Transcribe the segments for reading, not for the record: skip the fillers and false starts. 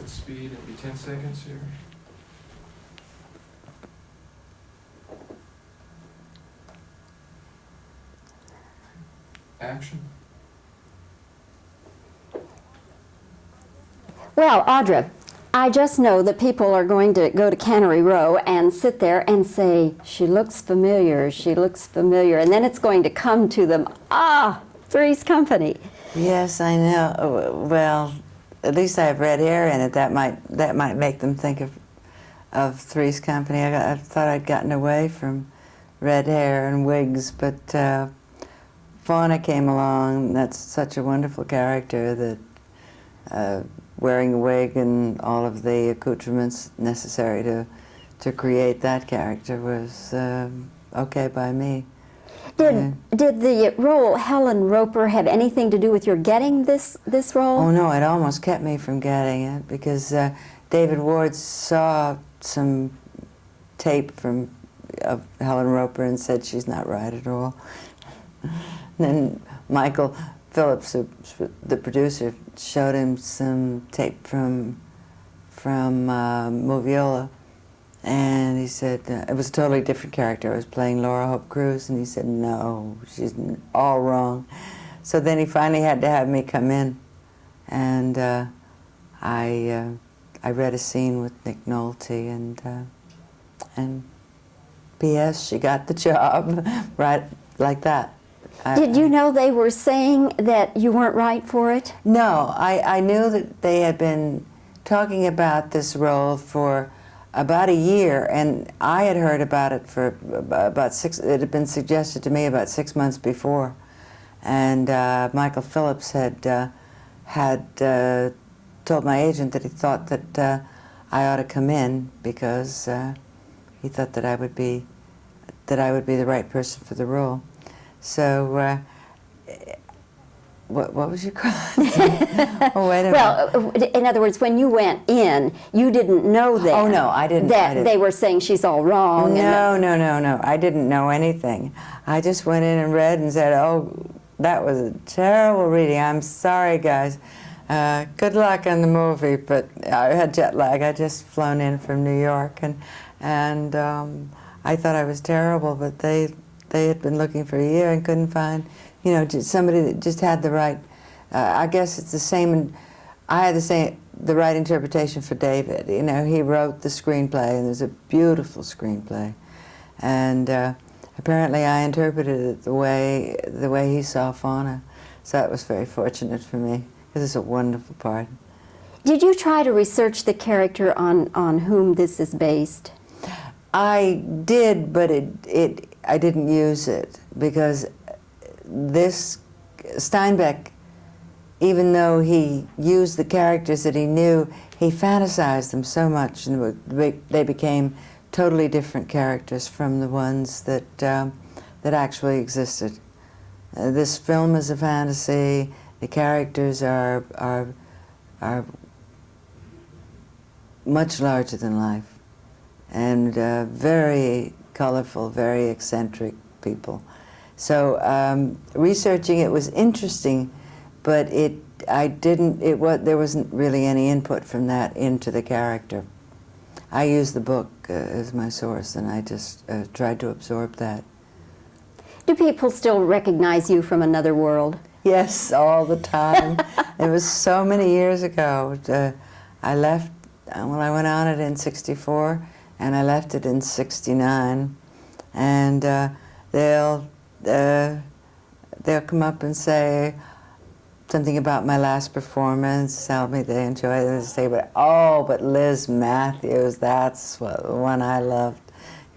at speed. It'll be 10 seconds here. Action. Well, Audra, I just know that people are going to go to Cannery Row and sit there and say, she looks familiar, she looks familiar, and then it's going to come to them, ah, Three's Company. Yes, I know. Well, at least I have red hair in it. That might make them think of Three's Company. I thought I'd gotten away from red hair and wigs, but Fauna came along. That's such a wonderful character that wearing a wig and all of the accoutrements necessary to create that character was okay by me. Did the role Helen Roper have anything to do with your getting this role? Oh no, it almost kept me from getting it because David Ward saw some tape of Helen Roper and said she's not right at all. Then Michael Phillips, the producer, showed him some tape from Moviola, and he said it was a totally different character. I was playing Laura Hope Cruz, and he said, no, she's all wrong. So then he finally had to have me come in, and I read a scene with Nick Nolte, and P.S. she got the job, right like that. Did you know they were saying that you weren't right for it? No, I knew that they had been talking about this role for about a year, and I had heard about it for about it had been suggested to me about 6 months before. And Michael Phillips had told my agent that he thought that I ought to come in because he thought that I would be the right person for the role. So, what was your question? Oh, wait a minute. Well, in other words, when you went in, you didn't know that. Oh, no, I didn't. That they were saying she's all wrong. No. I didn't know anything. I just went in and read and said, oh, that was a terrible reading. I'm sorry, guys. Good luck on the movie, but I had jet lag. I just flown in from New York, and I thought I was terrible, but they had been looking for a year and couldn't find, just somebody that just had the right, I guess it's the same, I had the right interpretation for David. He wrote the screenplay, and there's a beautiful screenplay. And apparently I interpreted it the way he saw Fauna. So that was very fortunate for me, because it's a wonderful part. Did you try to research the character on whom this is based? I did, but I didn't use it because this Steinbeck, even though he used the characters that he knew, he fantasized them so much, and they became totally different characters from the ones that actually existed. This film is a fantasy. The characters are much larger than life, and very colorful, very eccentric people. So researching it was interesting, but there wasn't really any input from that into the character. I used the book as my source, and I just tried to absorb that. Do people still recognize you from another world? Yes, all the time. It was so many years ago. I left, well, I went on it in '64, and I left it in '69, and they'll come up and say something about my last performance, tell me they enjoyed it, and say, but Liz Matthews, that's the one I loved,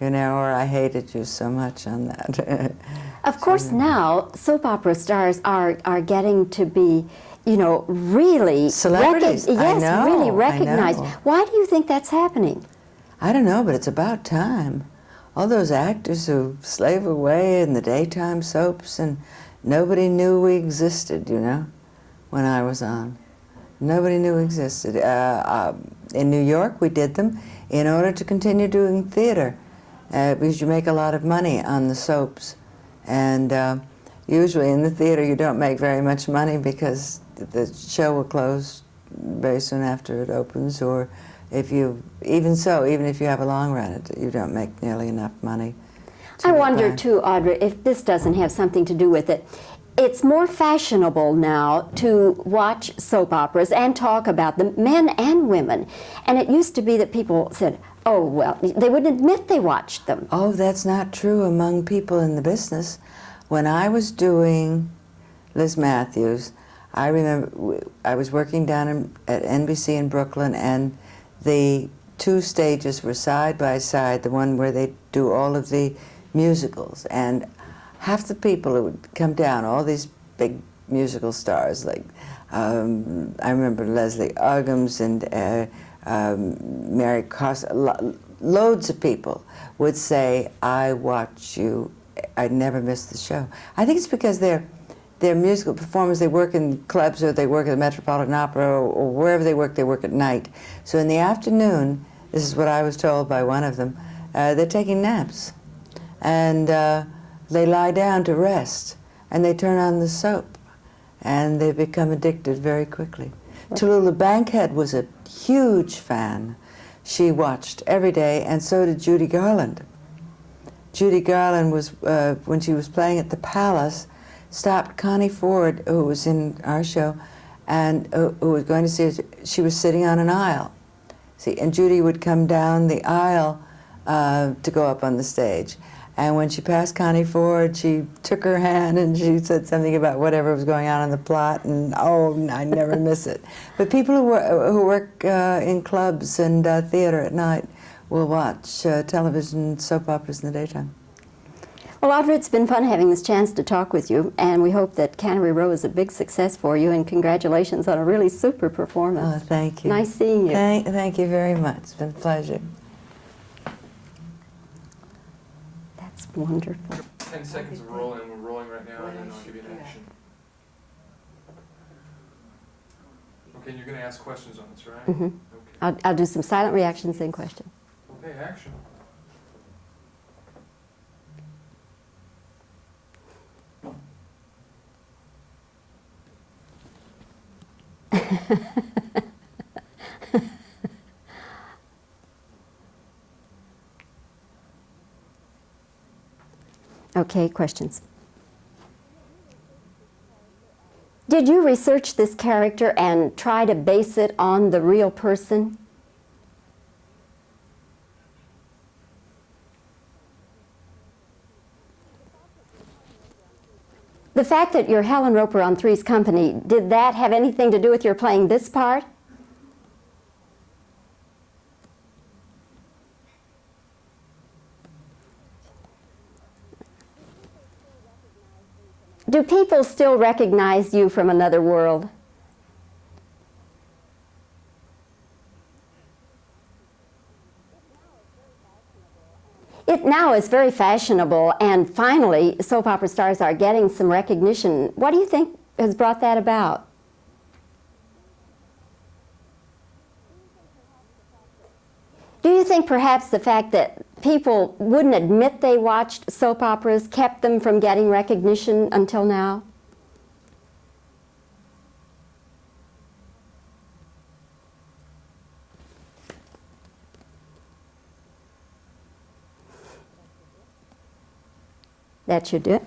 or I hated you so much on that. Of course, now soap opera stars are getting to be, really celebrities. Yes, really recognized. I know. Why do you think that's happening? I don't know, but it's about time. All those actors who slave away in the daytime soaps, and nobody knew we existed, when I was on. Nobody knew we existed. In New York, we did them in order to continue doing theater, because you make a lot of money on the soaps. And usually in the theater, you don't make very much money because the show will close very soon after it opens, or if you, even if you have a long run, you don't make nearly enough money. I wonder too, Audra, if this doesn't have something to do with it. It's more fashionable now to watch soap operas and talk about them, men and women. And it used to be that people said, oh, well, they wouldn't admit they watched them. Oh, that's not true among people in the business. When I was doing Liz Matthews, I remember I was working down at NBC in Brooklyn, and the two stages were side by side, the one where they do all of the musicals, and half the people who would come down, all these big musical stars, like I remember Leslie Uggams and Mary Costa, loads of people would say, I watch you, I never miss the show. I think it's because they're musical performers, they work in clubs, or they work at the Metropolitan Opera, or wherever they work at night. So in the afternoon, this is what I was told by one of them, they're taking naps. And they lie down to rest, and they turn on the soap, and they become addicted very quickly. Tallulah Bankhead was a huge fan. She watched every day, and so did Judy Garland. Judy Garland was, when she was playing at the Palace, stopped Connie Ford, who was in our show, and who was going to see her. She was sitting on an aisle. See, and Judy would come down the aisle to go up on the stage. And when she passed Connie Ford, she took her hand and she said something about whatever was going on in the plot, and oh, I never miss it. But people who work in clubs and theater at night will watch television soap operas in the daytime. Well, Audra, it's been fun having this chance to talk with you, and we hope that Cannery Row is a big success for you, and congratulations on a really super performance. Oh, thank you. Nice seeing you. Thank you very much. It's been a pleasure. That's wonderful. 10 seconds of rolling. We're rolling right now, and then I'll give you an action. Okay, and you're going to ask questions on this, right? Mm-hmm. Okay. I'll do some silent reactions, then question. Okay, action. Okay, questions. Did you research this character and try to base it on the real person? The fact that you're Helen Roper on Three's Company, did that have anything to do with your playing this part? Do people still recognize you from another world? It now is very fashionable, and finally, soap opera stars are getting some recognition. What do you think has brought that about? Do you think perhaps the fact that people wouldn't admit they watched soap operas kept them from getting recognition until now? That should do it.